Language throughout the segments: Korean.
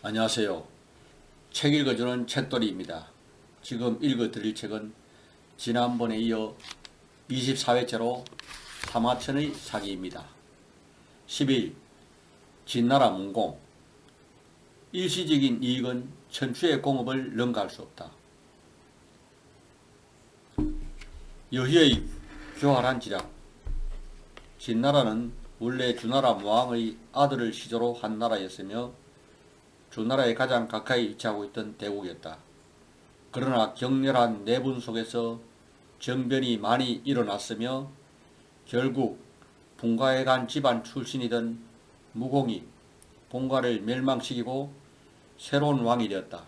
안녕하세요. 책 읽어주는 책돌이입니다. 지금 읽어드릴 책은 지난번에 이어 24회째로 사마천의 사기입니다. 11. 진나라 문공. 일시적인 이익은 천추의 공업을 능가할 수 없다. 여희의 교활한 지략. 진나라는 원래 주나라 무왕의 아들을 시조로 한 나라였으며 주나라에 가장 가까이 위치하고 있던 대국이었다. 그러나 격렬한 내분 속에서 정변이 많이 일어났으며 결국 분가에 간 집안 출신이던 무공이 본가를 멸망시키고 새로운 왕이 되었다.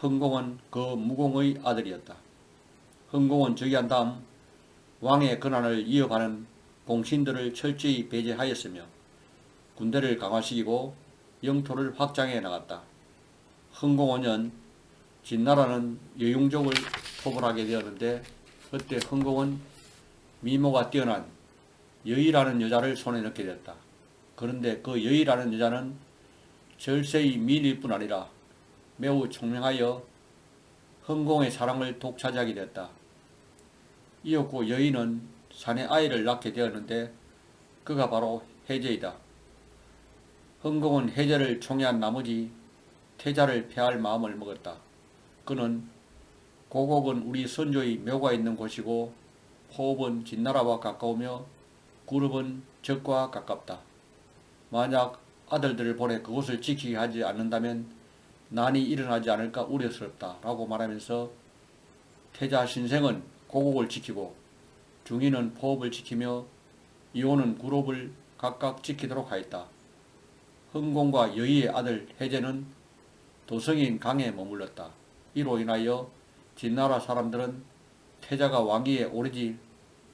흥공은 그 무공의 아들이었다. 흥공은 즉위한 다음 왕의 권한을 이어가는 공신들을 철저히 배제하였으며 군대를 강화시키고 영토를 확장해 나갔다. 흥공 5년 진나라는 여용족을 토벌하게 되었는데 그때 흥공은 미모가 뛰어난 여의라는 여자를 손에 넣게 되었다. 그런데 그 여의라는 여자는 절세의 미인일 뿐 아니라 매우 총명하여 흥공의 사랑을 독차지하게 되었다. 이었고 여의는 사내 아이를 낳게 되었는데 그가 바로 해제이다. 흥공은 해제를 총애한 나머지 태자를 패할 마음을 먹었다. 그는 고곡은 우리 선조의 묘가 있는 곳이고 호흡은 진나라와 가까우며 구릅은 적과 가깝다. 만약 아들들을 보내 그곳을 지키게 하지 않는다면 난이 일어나지 않을까 우려스럽다 라고 말하면서 태자 신생은 고곡을 지키고 중인은 포업을 지키며 이호는 구릅을 각각 지키도록 하였다. 흥공과 여의의 아들 해제는 도성인 강에 머물렀다. 이로 인하여 진나라 사람들은 태자가 왕위에 오르지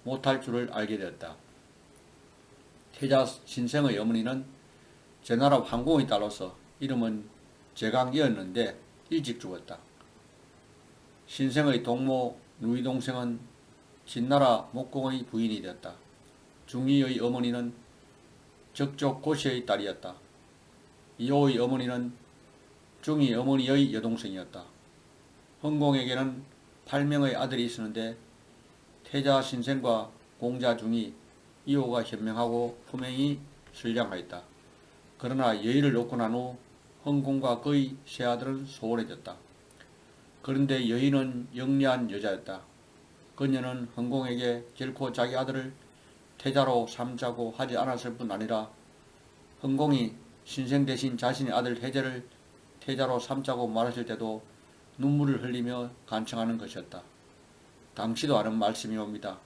못할 줄을 알게 되었다. 태자 신생의 어머니는 제나라 황공의 딸로서 이름은 제강이었는데 일찍 죽었다. 신생의 동모 누이동생은 진나라 목공의 부인이 되었다. 중이의 어머니는 적족 고시의 딸이었다. 이호의 어머니는 중이 어머니의 여동생이었다. 흥공에게는 8명의 아들이 있었는데 태자 신생과 공자 중이 이호가 현명하고 품행이 선량하였다. 그러나 여의를 얻고 난 후 흥공과 그의 세 아들은 소원해졌다. 그런데 여의는 영리한 여자였다. 그녀는 흥공에게 결코 자기 아들을 태자로 삼자고 하지 않았을 뿐 아니라 흥공이 신생 대신 자신의 아들 해제를 태자로 삼자고 말했을 때도 눈물을 흘리며 간청하는 것이었다. 당시도 아는 말씀이 옵니다.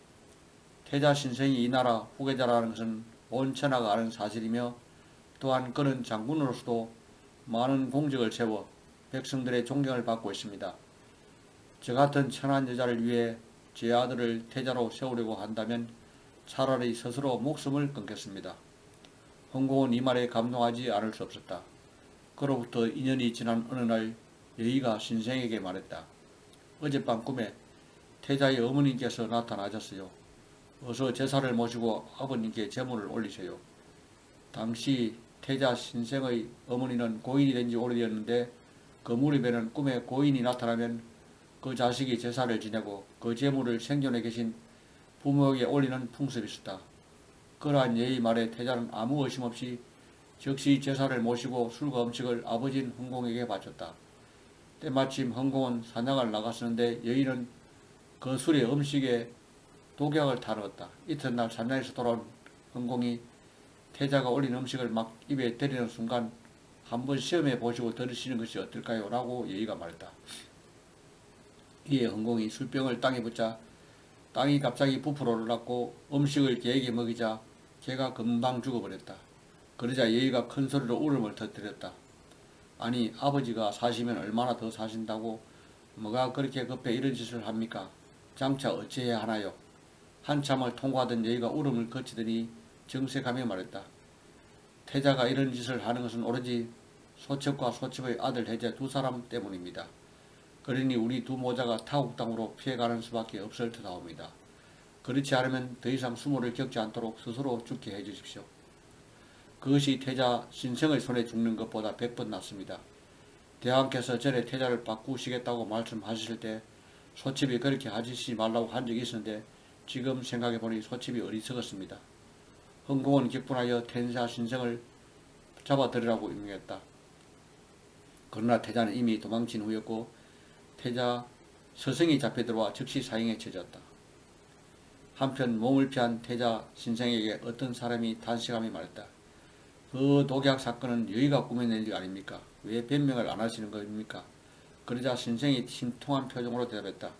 태자 신생이 이 나라 후계자라는 것은 온 천하가 아는 사실이며 또한 그는 장군으로서도 많은 공적을 세워 백성들의 존경을 받고 있습니다. 저 같은 천한 여자를 위해 제 아들을 태자로 세우려고 한다면 차라리 스스로 목숨을 끊겠습니다. 흥공은 이 말에 감동하지 않을 수 없었다. 그로부터 2년이 지난 어느 날 여의가 신생에게 말했다. 어젯밤 꿈에 태자의 어머님께서 나타나셨어요. 어서 제사를 모시고 아버님께 제물을 올리세요. 당시 태자 신생의 어머니는 고인이 된 지 오래되었는데 그 무렵에는 꿈에 고인이 나타나면 그 자식이 제사를 지내고 그 제물을 생존해 계신 부모에게 올리는 풍습이 있었다. 그러한 예의 말에 태자는 아무 의심 없이 즉시 제사를 모시고 술과 음식을 아버지인 흥공에게 바쳤다. 때마침 흥공은 사냥을 나갔었는데 여의는 그 술에 음식에 독약을 타 넣었다. 이튿날 사냥에서 돌아온 흥공이 태자가 올린 음식을 막 입에 들이는 순간 한번 시험해 보시고 들으시는 것이 어떨까요? 라고 여의가 말했다. 이에 흥공이 술병을 땅에 붓자 땅이 갑자기 부풀어 올랐고 음식을 개에게 먹이자 개가 금방 죽어버렸다. 그러자 여의가 큰 소리로 울음을 터뜨렸다. 아니 아버지가 사시면 얼마나 더 사신다고 뭐가 그렇게 급해 이런 짓을 합니까? 장차 어찌해야 하나요? 한참을 통과하던 여의가 울음을 그치더니 정색하며 말했다. 태자가 이런 짓을 하는 것은 오로지 소첩과 소첩의 아들 해제 두 사람 때문입니다. 그러니 우리 두 모자가 타국 땅으로 피해가는 수밖에 없을 듯하옵니다. 그렇지 않으면 더 이상 수모를 겪지 않도록 스스로 죽게 해주십시오. 그것이 태자 신생의 손에 죽는 것보다 100번 낫습니다. 대왕께서 전에 태자를 바꾸시겠다고 말씀하실 때 소첩이 그렇게 하시지 말라고 한 적이 있었는데 지금 생각해보니 소첩이 어리석었습니다. 흥공은 격분하여 태자 신생을 잡아들이라고 임명했다. 그러나 태자는 이미 도망친 후였고 태자 서성이 잡혀들어와 즉시 사형에 처졌다. 한편 몸을 피한 태자 신생에게 어떤 사람이 단식하며 말했다. 그 독약 사건은 여의가 꾸며낸 일 아닙니까? 왜 변명을 안 하시는 겁니까? 그러자 신생이 심통한 표정으로 대답했다.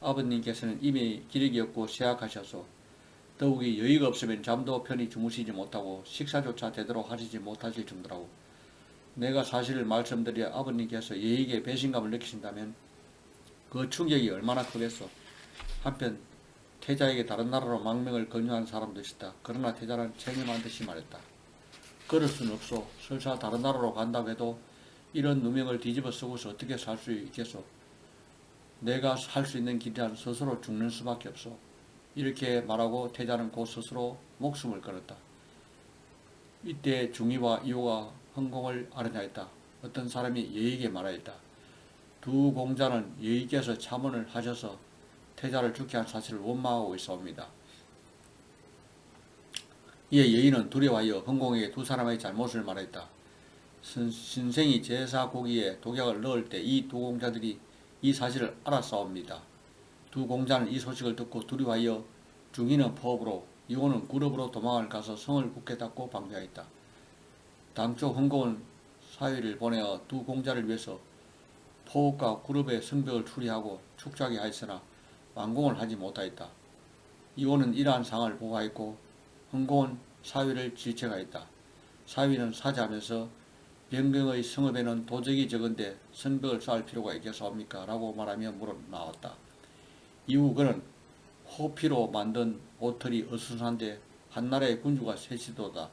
아버님께서는 이미 기력이 없고 쇠약하셔서 더욱이 여의가 없으면 잠도 편히 주무시지 못하고 식사조차 제대로 하시지 못하실 정도라고. 내가 사실을 말씀드려 아버님께서 여의에게 배신감을 느끼신다면 그 충격이 얼마나 크겠소. 한편 태자에게 다른 나라로 망명을 권유한 사람도 있었다. 그러나 태자는 체념한 듯이 말했다. 그럴 수는 없소. 설사 다른 나라로 간다고 해도 이런 누명을 뒤집어 쓰고서 어떻게 살 수 있겠소. 내가 할 수 있는 길이란 스스로 죽는 수밖에 없소. 이렇게 말하고 태자는 곧 스스로 목숨을 끊었다. 이때 중이와 이호가 흥공을 아련하였다. 어떤 사람이 여의에게 말하였다. 두 공자는 여의께서 참언을 하셔서 태자를 죽게 한 사실을 원망하고 있사옵니다. 이에 여의는 두려워하여 흥공에게 두 사람의 잘못을 말했다. 신생이 제사 고기에 독약을 넣을 때 이 두 공자들이 이 사실을 알았사옵니다. 두 공자는 이 소식을 듣고 두려워하여 중이는 포업으로 이호는 구럽으로 도망을 가서 성을 굳게 닫고 방비하였다. 당초 흥공은 사위를 보내어 두 공자를 위해서 포업과 구럽의 성벽을 추리하고 축적하게 하였으나 완공을 하지 못하였다. 이호는 이러한 상을 보고하였고 흥공은 사위를 질책하였다. 사위는 사죄하면서 병경의 성읍에는 도적이 적은데 성벽을 쌓을 필요가 있겠사옵니까? 라고 말하며 물어나왔다. 이후 그는 호피로 만든 옷털이 어수선한데 한나라의 군주가 셋이도다.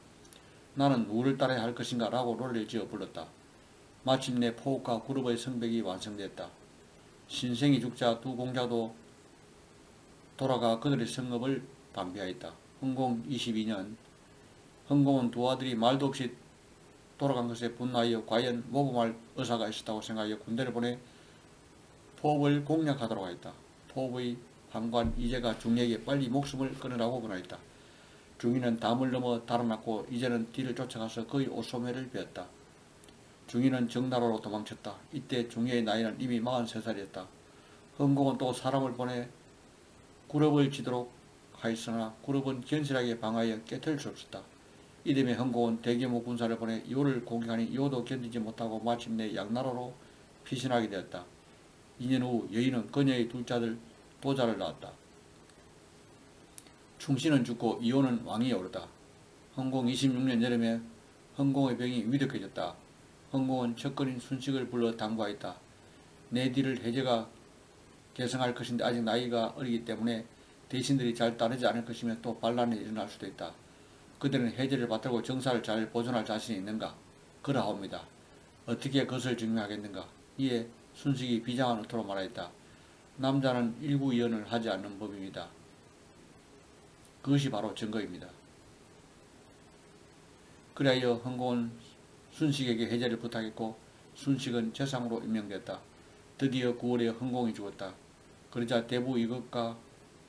나는 누구를 따라야 할 것인가? 라고 노래를 지어 불렀다. 마침내 포옥과 구룹의 성벽이 완성됐다. 신생이 죽자 두 공자도 돌아가 그들의 성읍을 방비하였다. 흥공 22년 흥공은 두 아들이 말도 없이 돌아간 것에 분노하여 과연 모범할 의사가 있었다고 생각하여 군대를 보내 포업을 공략하도록 하였다. 포업의 판관 이제가 중이에게 빨리 목숨을 끊으라고 권하였다. 중이는 담을 넘어 달아났고 이제는 뒤를 쫓아가서 그의 옷소매를 베었다. 중이는 정나라로 도망쳤다. 이때 중이의 나이는 이미 43살이었다. 흥공은 또 사람을 보내 구럽을 지도록 하였으나 구럽은 견실하게 방하여 깨트릴 수 없었다. 이듬해 흥공은 대규모 군사를 보내 이호를 공격하니 이호도 견디지 못하고 마침내 양나라로 피신하게 되었다. 2년 후 여의는 그녀의 둘째 아들 도자를 낳았다. 충신은 죽고 이호는 왕위에 오르다. 흥공 26년 여름에 흥공의 병이 위독해졌다. 흥공은 척근인 순식을 불러 당부하였다. 내 뒤를 해제가 계승할 것인데 아직 나이가 어리기 때문에 대신들이 잘 따르지 않을 것이며 또 반란이 일어날 수도 있다. 그들은 해제를 받들고 정사를 잘 보존할 자신이 있는가? 그러하옵니다. 어떻게 그것을 증명하겠는가? 이에 순식이 비장한 어투로 말하였다. 남자는 일구이언을 하지 않는 법입니다. 그것이 바로 증거입니다. 그리하여 흥공은 순식에게 해제를 부탁했고 순식은 재상으로 임명됐다. 드디어 9월에 흥공이 죽었다. 그러자 대부 이것과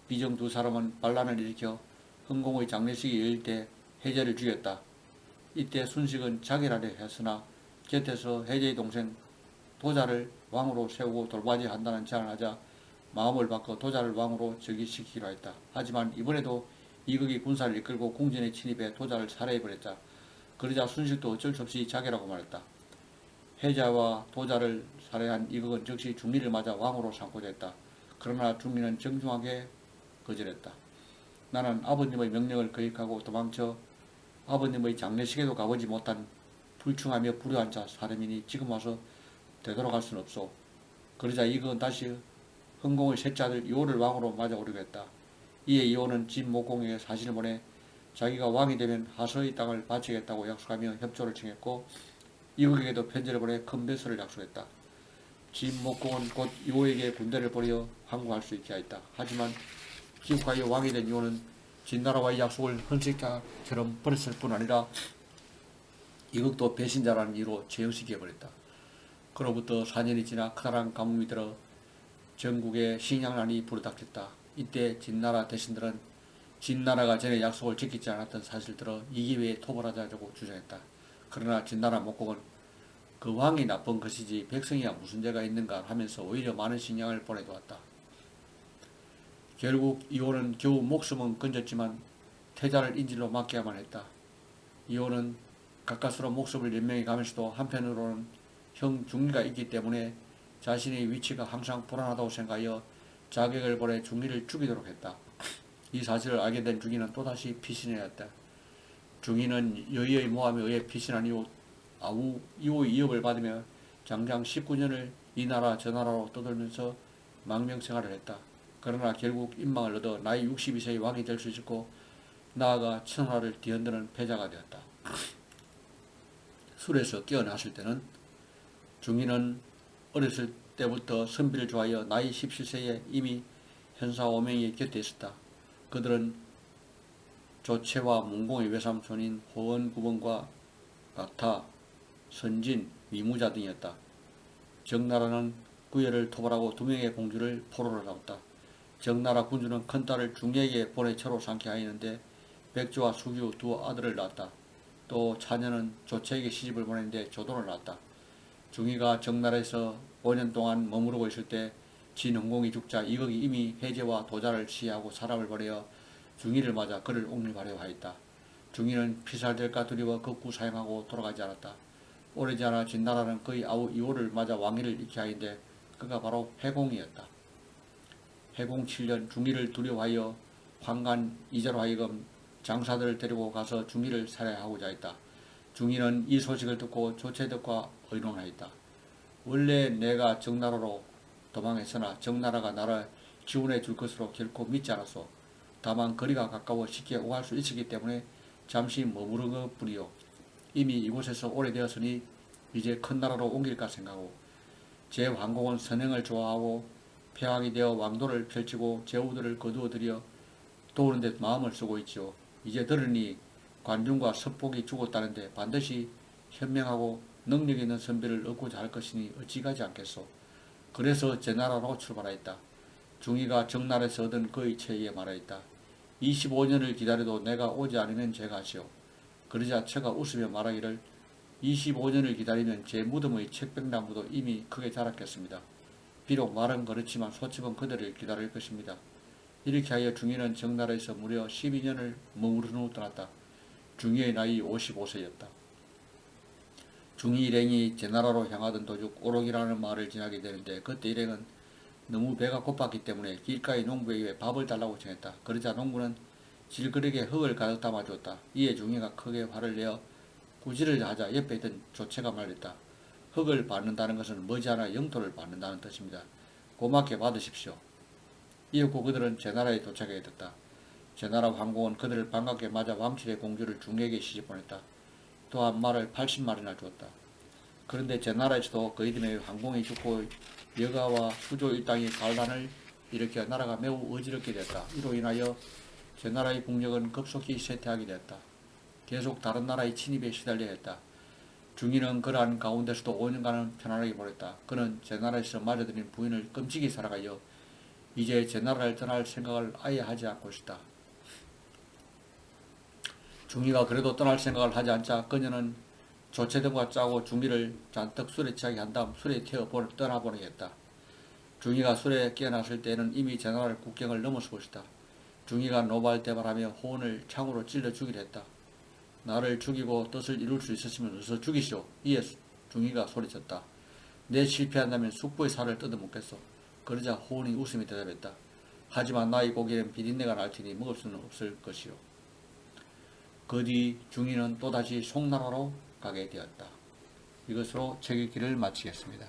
비정 두 사람은 반란을 일으켜 흥공의 장례식이 열릴 때 해제를 죽였다. 이때 순식은 자결하려 했으나 곁에서 해제의 동생 도자를 왕으로 세우고 돌바지 한다는 제안을 하자 마음을 바꿔 도자를 왕으로 즉위시키기로 했다. 하지만 이번에도 이극이 군사를 이끌고 궁전에 침입해 도자를 살해해버렸다. 그러자 순식도 어쩔 수 없이 자결하고 말했다. 해자와 도자를 살해한 이극은 즉시 중리를 맞아 왕으로 삼고자 했다. 그러나 중리는 정중하게 거절했다. 나는 아버님의 명령을 거역하고 도망쳐 아버님의 장례식에도 가보지 못한 불충하며 불효한 자 사람이니 지금 와서 되돌아갈 수는 없소. 그러자 이극은 다시 흥공의 셋째 아들 이호를 왕으로 맞아 오르게 했다. 이에 이호는 진목공에게 사신을 보내 자기가 왕이 되면 하서의 땅을 바치겠다고 약속하며 협조를 청했고 이극에게도 편지를 보내 큰 배설을 약속했다. 진목공은 곧 이호에게 군대를 보내어 항구할 수 있게 하였다. 하지만 기국하여 왕이 된 이호는 진나라와의 약속을 헌식자처럼 버렸을 뿐 아니라 이것도 배신자라는 이유로 처형시켜버렸다. 그로부터 4년이 지나 커다란 가뭄이 들어 전국에 식량난이 불어닥쳤다. 이때 진나라 대신들은 진나라가 전에 약속을 지키지 않았던 사실을 들어 이 기회에 토벌하자고 주장했다. 그러나 진나라 목공은 그 왕이 나쁜 것이지 백성이야 무슨 죄가 있는가 하면서 오히려 많은 식량을 보내두었다. 결국 이호는 겨우 목숨은 건졌지만 태자를 인질로 맡겨야만 했다. 이호는 가까스로 목숨을 연명해 가면서도 한편으로는 형 중리가 있기 때문에 자신의 위치가 항상 불안하다고 생각하여 자객을 보내 중리를 죽이도록 했다. 이 사실을 알게 된 중리는 또다시 피신하였다. 중리는 여의의 모함에 의해 피신한 이후 이후의 위협을 받으며 장장 19년을 이 나라 저 나라로 떠돌면서 망명생활을 했다. 그러나 결국 인망을 얻어 나이 62세의 왕이 될 수 있었고 나아가 천하를 뒤흔드는 패자가 되었다. 술에서 깨어났을 때는 중리는 어렸을 때부터 선비를 좋아하여 나이 17세에 이미 현사 5명의 곁에 있었다. 그들은 조채와 문공의 외삼촌인 호원구본과 가타, 선진, 위무자 등이었다. 정나라는 구여를 토벌하고 2명의 공주를 포로로 잡았다. 정나라 군주는 큰딸을 중리에게 보내 처로 삼게 하였는데 백조와 수규 2 아들을 낳았다. 또 차녀는 조채에게 시집을 보냈는데 조돈을 낳았다. 중리가 정나라에서 5년 동안 머무르고 있을 때 진흥공이 죽자 이극이 이미 해제와 도자를 시해하고 사람을 보내어 중리를 맞아 그를 옹립하려 하였다. 중리는 피살될까 두려워 극구 사형하고 돌아가지 않았다. 오래지 않아 진나라는 그의 아우 이호를 맞아 왕위를 잃게 하였는데 그가 바로 해공이었다. 해공 7년 중리를 두려워하여 황간 이자로 하여금 장사들을 데리고 가서 중리를 살해하고자 했다. 중리는 이 소식을 듣고 조채덕과 의논하였다. 원래 내가 정나라로 도망했으나 정나라가 나를 지원해 줄 것으로 결코 믿지 않았소. 다만 거리가 가까워 쉽게 오갈 수 있었기 때문에 잠시 머무른 것뿐이요. 이미 이곳에서 오래되었으니 이제 큰 나라로 옮길까 생각하고 제 황공은 선행을 좋아하고 폐왕이 되어 왕도를 펼치고 제후들을 거두어들여 도우는 데 마음을 쓰고 있지요. 이제 들으니 관중과 석복이 죽었다는데 반드시 현명하고 능력 있는 선비를 얻고자 할 것이니 어찌 가지 않겠소. 그래서 제 나라로 출발하였다. 중이가 정나라에서 얻은 그의 처에 말하였다. 25년을 기다려도 내가 오지 않으면 제가 하시오. 그러자 처가 웃으며 말하기를 25년을 기다리면 제 무덤의 책백나무도 이미 크게 자랐겠습니다. 비록 말은 그렇지만 소집은 그들을 기다릴 것입니다. 이렇게 하여 중이는 정나라에서 무려 12년을 머무른 후 떠났다. 중이의 나이 55세였다. 중이 일행이 제나라로 향하던 도중 오록이라는 마을을 지나게 되는데 그때 일행은 너무 배가 고팠기 때문에 길가의 농부에게 밥을 달라고 청했다. 그러자 농부는 질그릇에 흙을 가득 담아주었다. 이에 중이가 크게 화를 내어 구질을 하자 옆에 있던 조채가 말했다. 흙을 받는다는 것은 머지않아 영토를 받는다는 뜻입니다. 고맙게 받으십시오. 이윽고 그들은 제나라에 도착하게 됐다. 제나라 황공은 그들을 반갑게 맞아 왕실의 공주를 중에게 시집보냈다. 또한 말을 80마리나 주었다. 그런데 제나라에서도 그이들의 황공이 죽고 여가와 수조 일당이 반란을 일으켜 나라가 매우 어지럽게 됐다. 이로 인하여 제나라의 국력은 급속히 쇠퇴하게 되었다. 계속 다른 나라의 침입에 시달려야 했다. 중이는 그러한 가운데서도 5년간은 편안하게 보냈다. 그는 제나라에서 맞아들인 부인을 끔찍이 살아가여 이제 제나라를 떠날 생각을 아예 하지 않고 있다. 중이가 그래도 떠날 생각을 하지 않자 그녀는 조채등과 짜고 중이를 잔뜩 술에 취하게 한 다음 술에 태워 떠나보내겠다. 중이가 술에 깨어났을 때는 이미 제나라 국경을 넘어서고 있다. 중이가 노발대발하며 호원을 창으로 찔러 죽이려 했다. 나를 죽이고 뜻을 이룰 수 있었으면 어서 죽이시오. 이에 중이가 소리쳤다. 내 실패한다면 숙부의 살을 뜯어먹겠소. 그러자 호원이 웃으며 대답했다. 하지만 나의 고기는 비린내가 날 테니 먹을 수는 없을 것이오. 그 뒤 중이는 또다시 송나라로 가게 되었다. 이것으로 책 읽기를 마치겠습니다.